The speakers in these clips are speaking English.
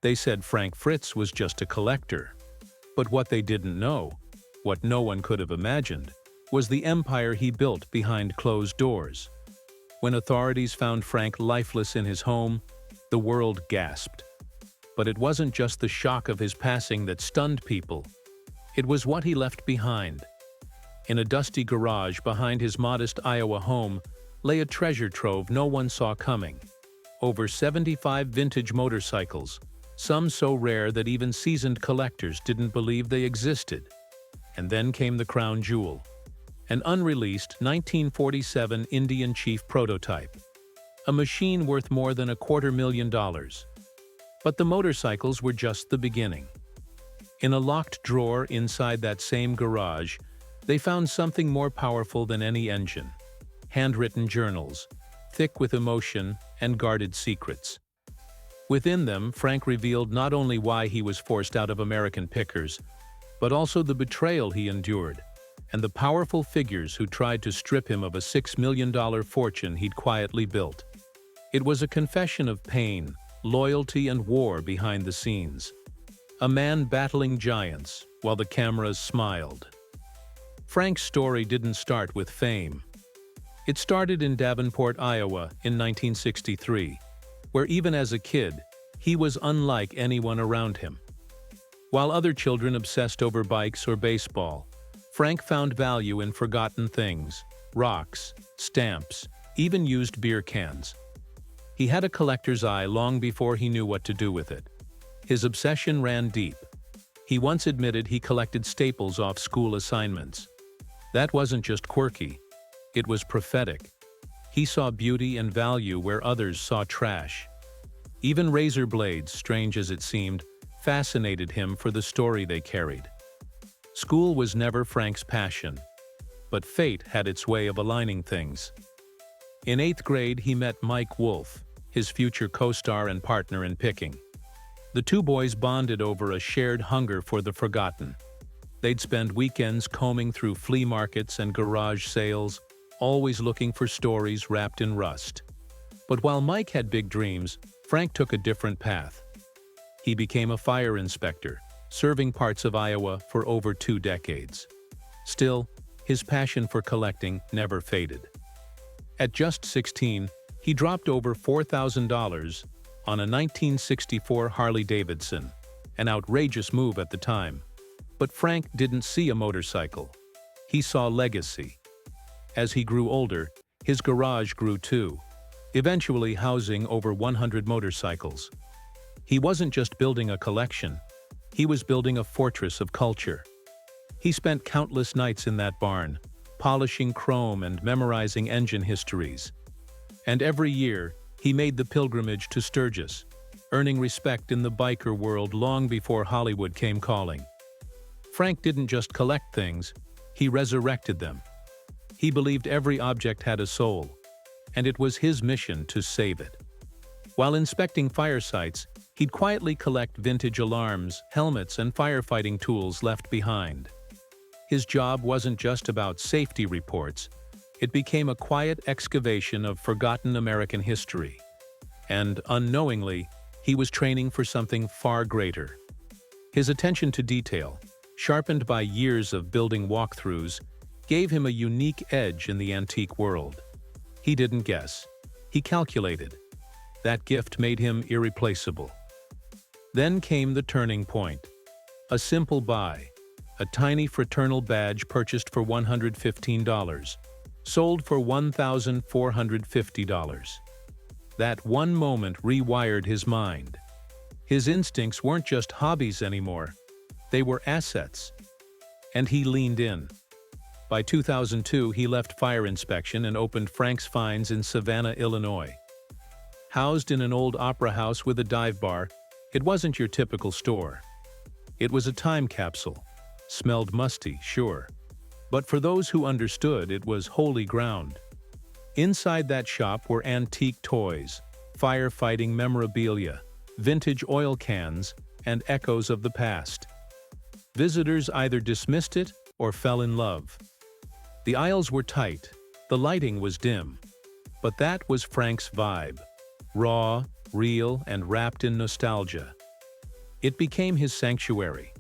They said Frank Fritz was just a collector. But what they didn't know, what no one could have imagined, was the empire he built behind closed doors. When authorities found Frank lifeless in his home, the world gasped. But it wasn't just the shock of his passing that stunned people. It was what he left behind. In a dusty garage behind his modest Iowa home lay a treasure trove no one saw coming. Over 75 vintage motorcycles, some so rare that even seasoned collectors didn't believe they existed. And then came the crown jewel, an unreleased 1947 Indian Chief prototype, a machine worth more than $250,000. But the motorcycles were just the beginning. In a locked drawer inside that same garage, they found something more powerful than any engine: handwritten journals, thick with emotion and guarded secrets. Within them, Frank revealed not only why he was forced out of American pickers, but also the betrayal he endured, and the powerful figures who tried to strip him of a $6 million fortune he'd quietly built. It was a confession of pain, loyalty, and war behind the scenes. A man battling giants while the cameras smiled. Frank's story didn't start with fame. It started in Davenport, Iowa in 1963, where even as a kid, he was unlike anyone around him. While other children obsessed over bikes or baseball, Frank found value in forgotten things: rocks, stamps, even used beer cans. He had a collector's eye long before he knew what to do with it. His obsession ran deep. He once admitted he collected staples off school assignments. That wasn't just quirky, it was prophetic. He saw beauty and value where others saw trash. Even razor blades, strange as it seemed, fascinated him for the story they carried. School was never Frank's passion, but fate had its way of aligning things. In 8th grade, he met Mike Wolfe, his future co-star and partner in picking. The two boys bonded over a shared hunger for the forgotten. They'd spend weekends combing through flea markets and garage sales, always looking for stories wrapped in rust. But while Mike had big dreams, Frank took a different path. He became a fire inspector, serving parts of Iowa for over 2 decades. Still, his passion for collecting never faded. At just 16, he dropped over $4,000 on a 1964 Harley-Davidson, an outrageous move at the time. But Frank didn't see a motorcycle. He saw legacy. As he grew older, his garage grew too, eventually housing over 100 motorcycles. He wasn't just building a collection, he was building a fortress of culture. He spent countless nights in that barn, polishing chrome and memorizing engine histories. And every year, he made the pilgrimage to Sturgis, earning respect in the biker world long before Hollywood came calling. Frank didn't just collect things, he resurrected them. He believed every object had a soul, and it was his mission to save it. While inspecting fire sites, he'd quietly collect vintage alarms, helmets, and firefighting tools left behind. His job wasn't just about safety reports, it became a quiet excavation of forgotten American history. And, unknowingly, he was training for something far greater. His attention to detail, sharpened by years of building walkthroughs, gave him a unique edge in the antique world. He didn't guess. He calculated. That gift made him irreplaceable. Then came the turning point. A simple buy. A tiny fraternal badge purchased for $115, sold for $1,450. That one moment rewired his mind. His instincts weren't just hobbies anymore. They were assets. And he leaned in. By 2002, he left fire inspection and opened Frank's Finds in Savannah, Illinois. Housed in an old opera house with a dive bar, it wasn't your typical store. It was a time capsule. Smelled musty, sure. But for those who understood, it was holy ground. Inside that shop were antique toys, firefighting memorabilia, vintage oil cans, and echoes of the past. Visitors either dismissed it or fell in love. The aisles were tight, the lighting was dim. But that was Frank's vibe. Raw, real, and wrapped in nostalgia. It became his sanctuary,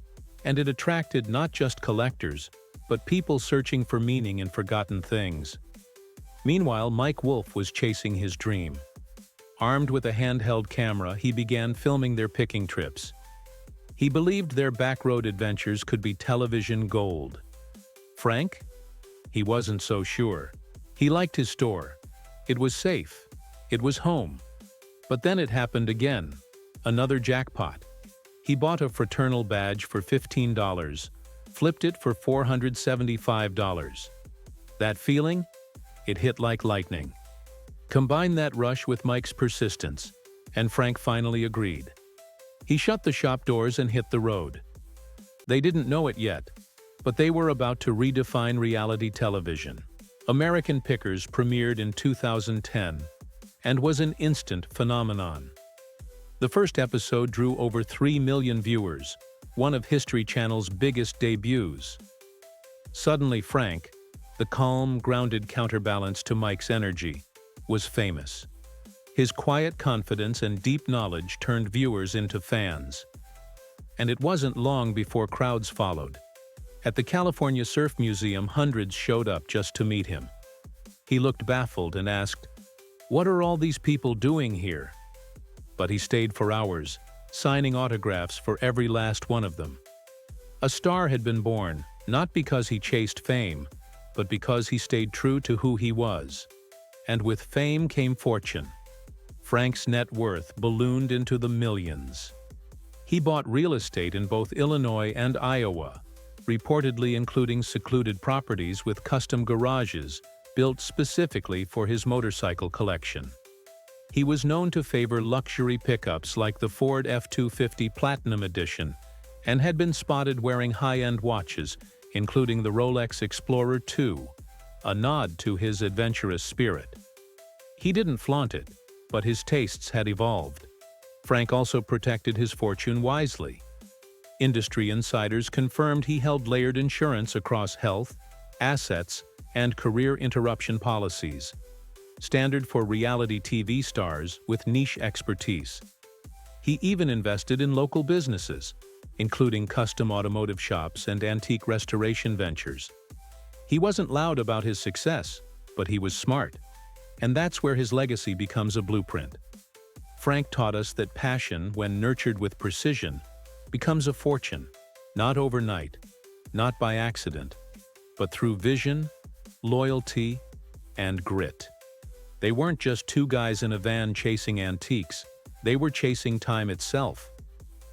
and it attracted not just collectors, but people searching for meaning in forgotten things. Meanwhile, Mike Wolf was chasing his dream. Armed with a handheld camera, he began filming their picking trips. He believed their backroad adventures could be television gold. Frank? He wasn't so sure. He liked his store. It was safe. It was home. But then it happened again. Another jackpot. He bought a fraternal badge for $15, flipped it for $475. That feeling? It hit like lightning. Combine that rush with Mike's persistence, and Frank finally agreed. He shut the shop doors and hit the road. They didn't know it yet, but they were about to redefine reality television. American Pickers premiered in 2010 and was an instant phenomenon. The first episode drew over 3 million viewers, one of History Channel's biggest debuts. Suddenly Frank, the calm, grounded counterbalance to Mike's energy, was famous. His quiet confidence and deep knowledge turned viewers into fans. And it wasn't long before crowds followed. At the California Surf Museum, hundreds showed up just to meet him. He looked baffled and asked, "What are all these people doing here?" But he stayed for hours, signing autographs for every last one of them. A star had been born, not because he chased fame, but because he stayed true to who he was. And with fame came fortune. Frank's net worth ballooned into the millions. He bought real estate in both Illinois and Iowa, reportedly including secluded properties with custom garages built specifically for his motorcycle collection. He was known to favor luxury pickups like the Ford F-250 Platinum Edition and had been spotted wearing high-end watches, including the Rolex Explorer 2, a nod to his adventurous spirit. He didn't flaunt it, but his tastes had evolved. Frank also protected his fortune wisely. Industry insiders confirmed he held layered insurance across health, assets, and career interruption policies, standard for reality TV stars with niche expertise. He even invested in local businesses, including custom automotive shops and antique restoration ventures. He wasn't loud about his success, but he was smart. And that's where his legacy becomes a blueprint. Frank taught us that passion, when nurtured with precision, becomes a fortune, not overnight, not by accident, but through vision, loyalty, and grit. They weren't just two guys in a van chasing antiques, they were chasing time itself.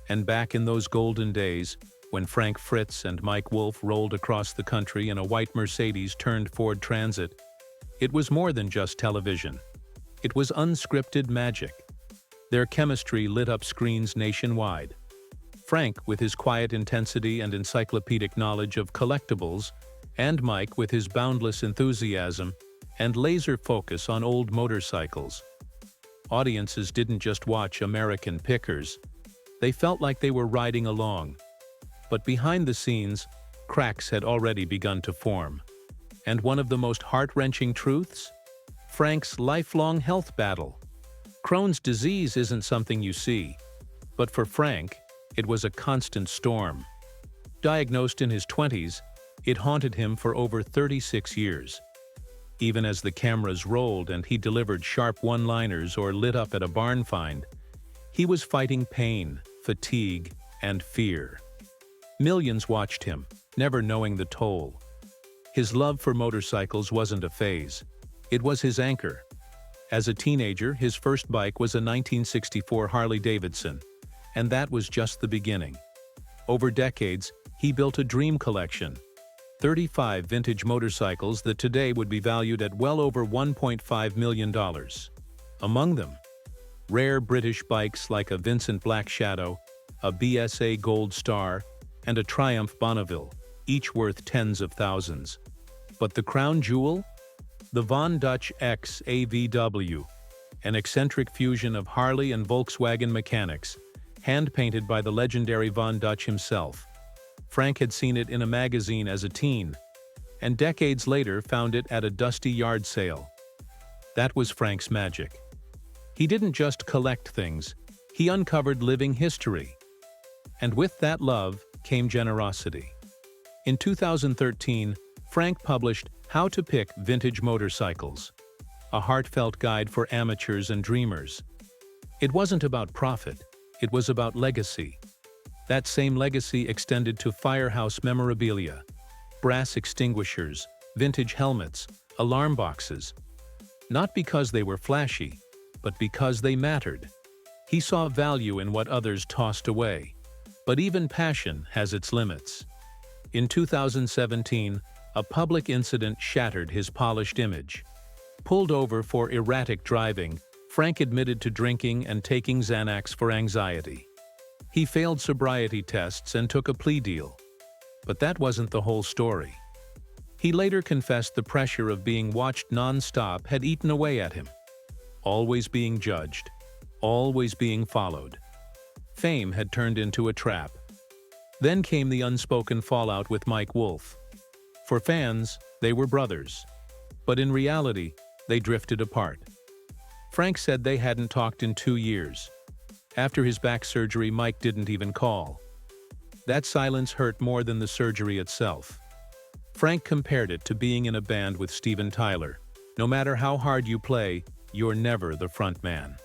And back in those golden days, when Frank Fritz and Mike Wolf rolled across the country in a white Mercedes turned Ford Transit, it was more than just television. It was unscripted magic. Their chemistry lit up screens nationwide. Frank with his quiet intensity and encyclopedic knowledge of collectibles, and Mike with his boundless enthusiasm and laser focus on old motorcycles. Audiences didn't just watch American Pickers. They felt like they were riding along. But behind the scenes, cracks had already begun to form. And one of the most heart-wrenching truths? Frank's lifelong health battle. Crohn's disease isn't something you see, but for Frank, it was a constant storm. Diagnosed in his 20s, it haunted him for over 36 years. Even as the cameras rolled and he delivered sharp one-liners or lit up at a barn find, he was fighting pain, fatigue, and fear. Millions watched him, never knowing the toll. His love for motorcycles wasn't a phase. It was his anchor. As a teenager, his first bike was a 1964 Harley-Davidson, and that was just the beginning. Over decades, he built a dream collection, 35 vintage motorcycles that today would be valued at well over $1.5 million. Among them, rare British bikes like a Vincent Black Shadow, a BSA Gold Star, and a Triumph Bonneville, each worth tens of thousands. But the crown jewel? The Von Dutch X AVW, an eccentric fusion of Harley and Volkswagen mechanics, hand-painted by the legendary Von Dutch himself. Frank had seen it in a magazine as a teen, and decades later found it at a dusty yard sale. That was Frank's magic. He didn't just collect things, he uncovered living history. And with that love came generosity. In 2013, Frank published How to Pick Vintage Motorcycles, a heartfelt guide for amateurs and dreamers. It wasn't about profit, it was about legacy. That same legacy extended to firehouse memorabilia, brass extinguishers, vintage helmets, alarm boxes. Not because they were flashy, but because they mattered. He saw value in what others tossed away. But even passion has its limits. In 2017, a public incident shattered his polished image. Pulled over for erratic driving, Frank admitted to drinking and taking Xanax for anxiety. He failed sobriety tests and took a plea deal. But that wasn't the whole story. He later confessed the pressure of being watched non-stop had eaten away at him. Always being judged, always being followed. Fame had turned into a trap. Then came the unspoken fallout with Mike Wolfe. For fans, they were brothers. But in reality, they drifted apart. Frank said they hadn't talked in 2 years. After his back surgery, Mike didn't even call. That silence hurt more than the surgery itself. Frank compared it to being in a band with Steven Tyler. No matter how hard you play, you're never the front man.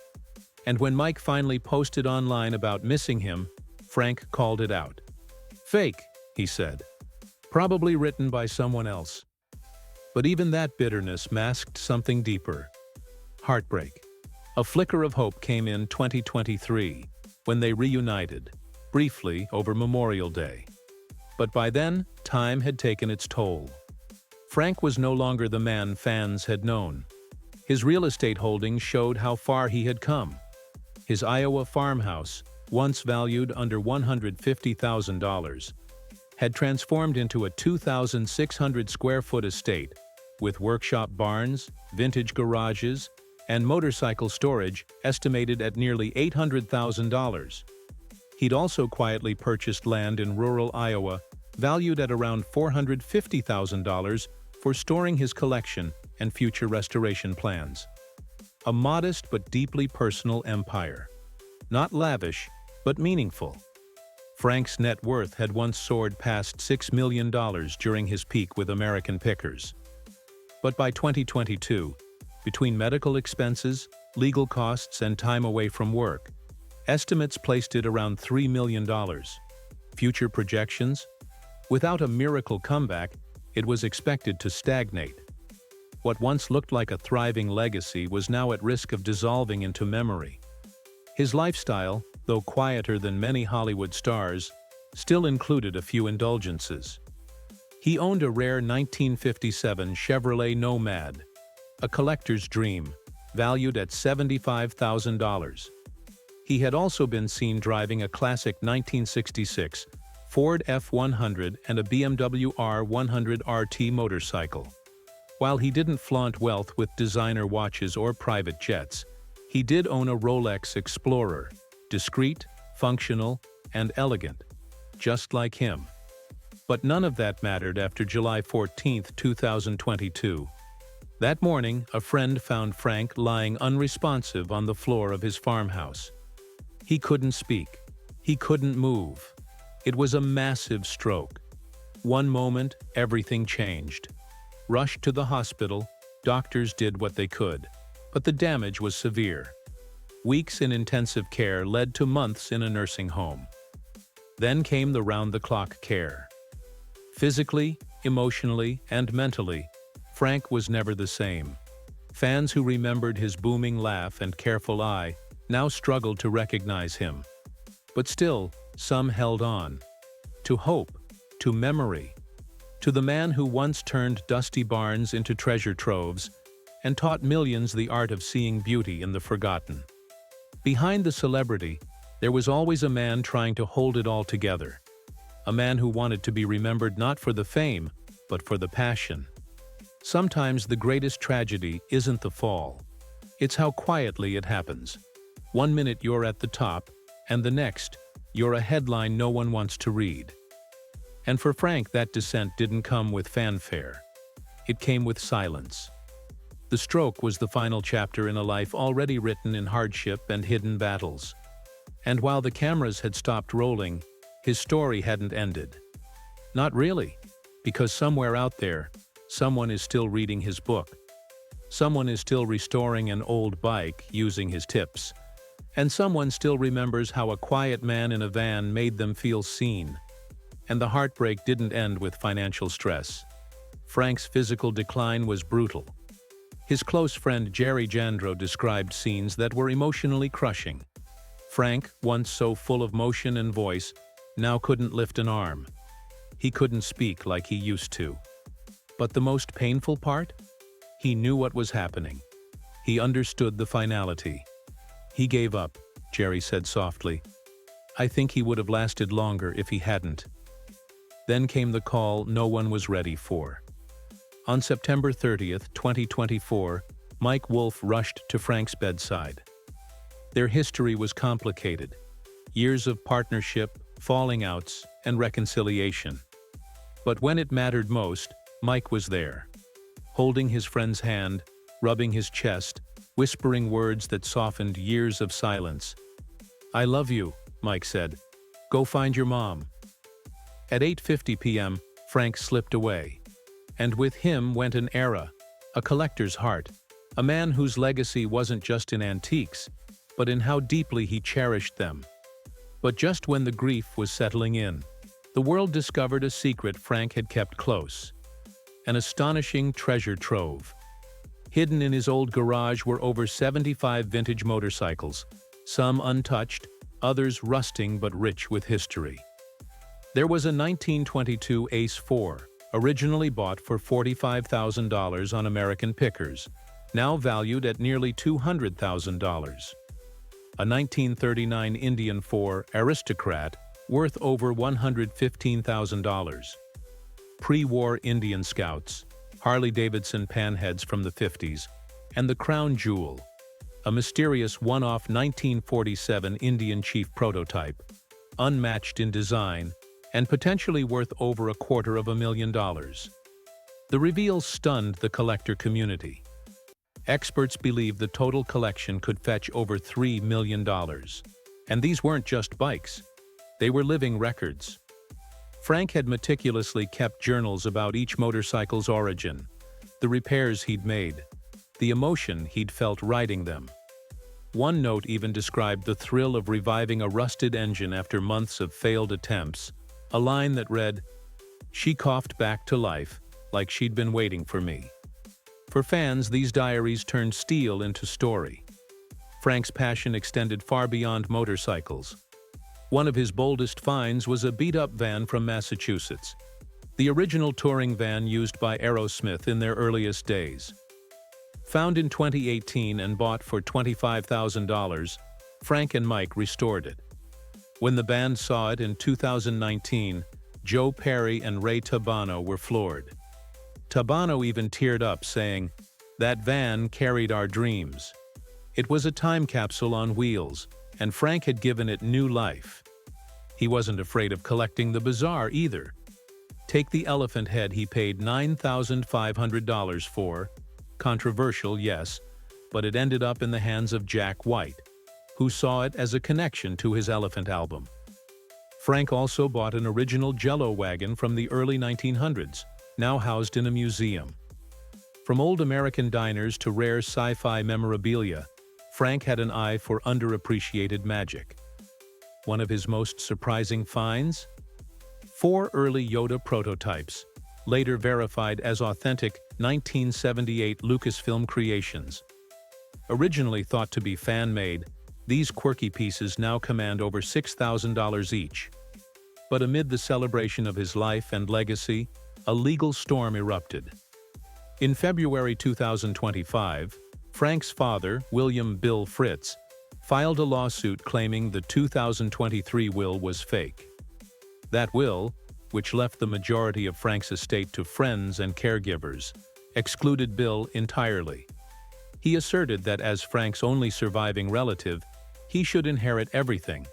And when Mike finally posted online about missing him, Frank called it out. "Fake," he said. "Probably written by someone else." But even that bitterness masked something deeper. Heartbreak. A flicker of hope came in 2023, when they reunited, briefly over Memorial Day. But by then, time had taken its toll. Frank was no longer the man fans had known. His real estate holdings showed how far he had come. His Iowa farmhouse, once valued under $150,000, had transformed into a 2,600 square foot estate with workshop barns, vintage garages, and motorcycle storage estimated at nearly $800,000. He'd also quietly purchased land in rural Iowa, valued at around $450,000 for storing his collection and future restoration plans. A modest but deeply personal empire. Not lavish, but meaningful. Frank's net worth had once soared past $6 million during his peak with American Pickers. But by 2022, between medical expenses, legal costs, and time away from work, estimates placed it around $3 million. Future projections? Without a miracle comeback, it was expected to stagnate. What once looked like a thriving legacy was now at risk of dissolving into memory. His lifestyle, though quieter than many Hollywood stars, still included a few indulgences. He owned a rare 1957 Chevrolet Nomad, a collector's dream, valued at $75,000. He had also been seen driving a classic 1966 Ford F100 and a BMW R100 RT motorcycle. While he didn't flaunt wealth with designer watches or private jets, he did own a Rolex Explorer, discreet, functional, and elegant, just like him. But none of that mattered after July 14, 2022. That morning, a friend found Frank lying unresponsive on the floor of his farmhouse. He couldn't speak. He couldn't move. It was a massive stroke. One moment, everything changed. Rushed to the hospital, doctors did what they could, but the damage was severe. Weeks in intensive care led to months in a nursing home. Then came the round-the-clock care. Physically, emotionally, and mentally, Frank was never the same. Fans who remembered his booming laugh and careful eye now struggled to recognize him. But still, some held on. To hope, to memory, to the man who once turned dusty barns into treasure troves and taught millions the art of seeing beauty in the forgotten. Behind the celebrity, there was always a man trying to hold it all together. A man who wanted to be remembered not for the fame, but for the passion. Sometimes the greatest tragedy isn't the fall. It's how quietly it happens. One minute you're at the top, and the next, you're a headline no one wants to read. And for Frank, that descent didn't come with fanfare. It came with silence. The stroke was the final chapter in a life already written in hardship and hidden battles. And while the cameras had stopped rolling, His story hadn't ended. Not really, because somewhere out there, someone is still reading his book. Someone is still restoring an old bike using his tips. And someone still remembers how a quiet man in a van made them feel seen. And the heartbreak didn't end with financial stress. Frank's physical decline was brutal. His close friend Jerry Jandro described scenes that were emotionally crushing. Frank, once so full of motion and voice, now couldn't lift an arm. He couldn't speak like he used to. But the most painful part? He knew what was happening. He understood the finality. He gave up, Jerry said softly. I think he would have lasted longer if he hadn't. Then came the call no one was ready for. On September 30th, 2024, Mike Wolfe rushed to Frank's bedside. Their history was complicated. Years of partnership, falling outs, and reconciliation. But when it mattered most, Mike was there. Holding his friend's hand, rubbing his chest, whispering words that softened years of silence. I love you, Mike said. Go find your mom. At 8:50 p.m., Frank slipped away. And with him went an era, a collector's heart, a man whose legacy wasn't just in antiques, but in how deeply he cherished them. But just when the grief was settling in, the world discovered a secret Frank had kept close. An astonishing treasure trove. Hidden in his old garage were over 75 vintage motorcycles, some untouched, others rusting but rich with history. There was a 1922 Ace 4, originally bought for $45,000 on American Pickers, now valued at nearly $200,000. A 1939 Indian 4 Aristocrat, worth over $115,000. Pre-war Indian Scouts, Harley-Davidson panheads from the 50s, and the crown jewel, a mysterious one-off 1947 Indian Chief prototype, unmatched in design, and potentially worth over $250,000. The reveal stunned the collector community. Experts believe the total collection could fetch over $3 million. And these weren't just bikes. They were living records. Frank had meticulously kept journals about each motorcycle's origin, the repairs he'd made, the emotion he'd felt riding them. One note even described the thrill of reviving a rusted engine after months of failed attempts, a line that read, "She coughed back to life, like she'd been waiting for me." For fans, these diaries turned steel into story. Frank's passion extended far beyond motorcycles. One of his boldest finds was a beat-up van from Massachusetts, the original touring van used by Aerosmith in their earliest days. Found in 2018 and bought for $25,000, Frank and Mike restored it. When the band saw it in 2019, Joe Perry and Ray Tabano were floored. Tabano even teared up, saying, "That van carried our dreams." It was a time capsule on wheels, and Frank had given it new life. He wasn't afraid of collecting the bizarre either. Take the elephant head he paid $9,500 for. Controversial, yes, but it ended up in the hands of Jack White, who saw it as a connection to his Elephant album. Frank also bought an original Jello wagon from the early 1900s, now housed in a museum. From old American diners to rare sci-fi memorabilia, Frank had an eye for underappreciated magic. One of his most surprising finds? 4 early Yoda prototypes, later verified as authentic 1978 Lucasfilm creations. Originally thought to be fan-made, these quirky pieces now command over $6,000 each. But amid the celebration of his life and legacy, a legal storm erupted. In February 2025, Frank's father, William "Bill" Fritz, filed a lawsuit claiming the 2023 will was fake. That will, which left the majority of Frank's estate to friends and caregivers, excluded Bill entirely. He asserted that as Frank's only surviving relative, he should inherit everything.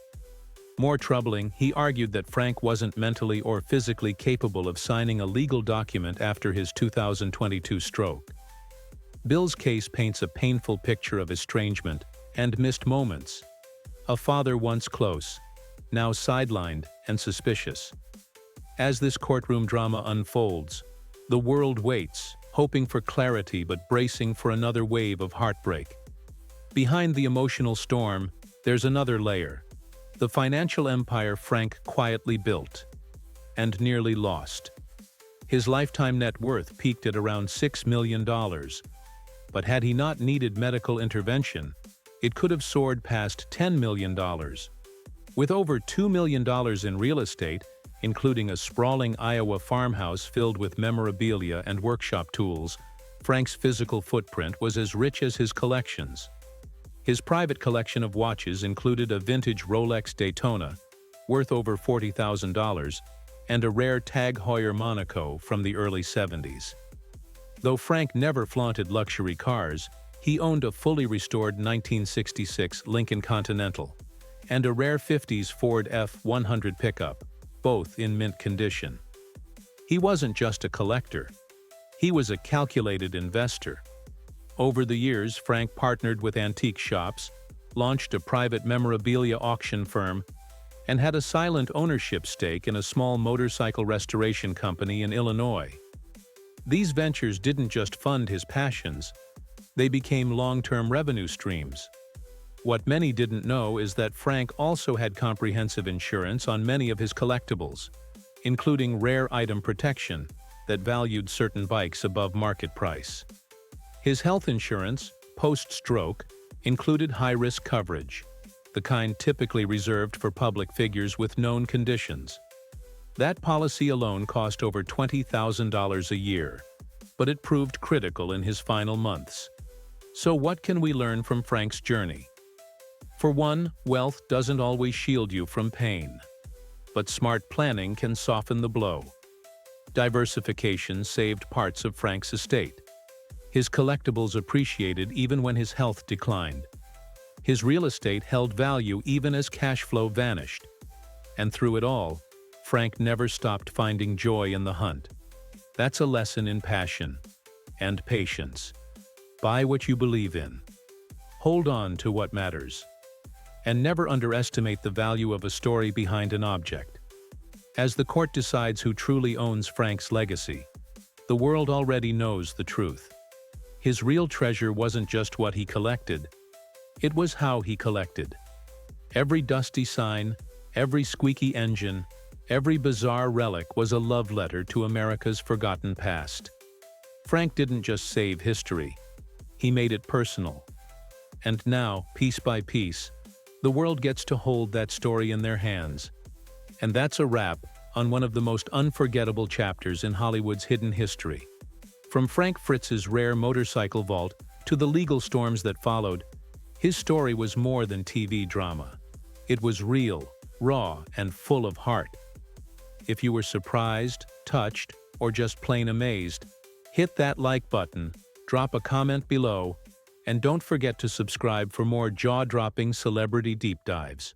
More troubling, he argued that Frank wasn't mentally or physically capable of signing a legal document after his 2022 stroke. Bill's case paints a painful picture of estrangement and missed moments. A father once close, now sidelined and suspicious. As this courtroom drama unfolds, the world waits, hoping for clarity but bracing for another wave of heartbreak. Behind the emotional storm, there's another layer: the financial empire Frank quietly built and nearly lost. His lifetime net worth peaked at around $6 million, but had he not needed medical intervention, it could have soared past $10 million. With over $2 million in real estate, including a sprawling Iowa farmhouse filled with memorabilia and workshop tools, Frank's physical footprint was as rich as his collections. His private collection of watches included a vintage Rolex Daytona, worth over $40,000, and a rare Tag Heuer Monaco from the early 70s. Though Frank never flaunted luxury cars, he owned a fully restored 1966 Lincoln Continental and a rare 50s Ford F-100 pickup, both in mint condition. He wasn't just a collector. He was a calculated investor. Over the years, Frank partnered with antique shops, launched a private memorabilia auction firm, and had a silent ownership stake in a small motorcycle restoration company in Illinois. These ventures didn't just fund his passions, they became long-term revenue streams. What many didn't know is that Frank also had comprehensive insurance on many of his collectibles, including rare item protection that valued certain bikes above market price. His health insurance, post-stroke, included high-risk coverage, the kind typically reserved for public figures with known conditions. That policy alone cost over $20,000 a year, but it proved critical in his final months. So what can we learn from Frank's journey? For one, wealth doesn't always shield you from pain, but smart planning can soften the blow. Diversification saved parts of Frank's estate. His collectibles appreciated even when his health declined. His real estate held value even as cash flow vanished. And through it all, Frank never stopped finding joy in the hunt. That's a lesson in passion and patience. Buy what you believe in. Hold on to what matters. And never underestimate the value of a story behind an object. As the court decides who truly owns Frank's legacy, the world already knows the truth. His real treasure wasn't just what he collected, it was how he collected. Every dusty sign, every squeaky engine, every bizarre relic was a love letter to America's forgotten past. Frank didn't just save history, he made it personal. And now, piece by piece, the world gets to hold that story in their hands. And that's a wrap on one of the most unforgettable chapters in Hollywood's hidden history. From Frank Fritz's rare motorcycle vault to the legal storms that followed, his story was more than TV drama. It was real, raw, and full of heart. If you were surprised, touched, or just plain amazed, hit that like button, drop a comment below, and don't forget to subscribe for more jaw-dropping celebrity deep dives.